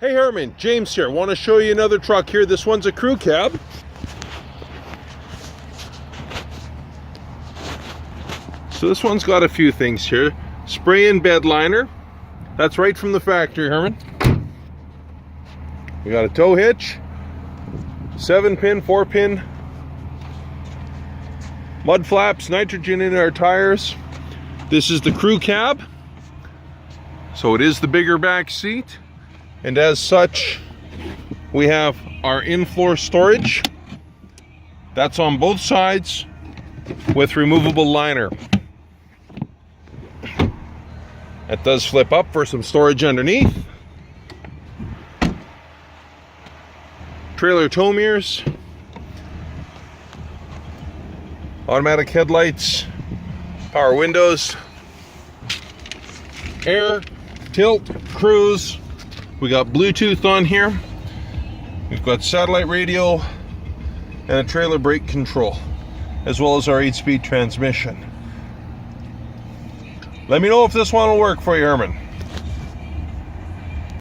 Hey Herman, James here. Want to show you another truck here. This one's a crew cab. So this one's got a few things here. Spray-in bed liner. That's right from the factory, Herman. We got a tow hitch. 7-pin, 4-pin. Mud flaps, nitrogen in our tires. This is the crew cab. So it is the bigger back seat. And as such, we have our in-floor storage. That's on both sides with removable liner. That does flip up for some storage underneath. Trailer tow mirrors. Automatic headlights. Power windows. Air, tilt, cruise. We got Bluetooth on here. We've got satellite radio and a trailer brake control, as well as our 8-speed transmission. Let me know if this one will work for you, Herman.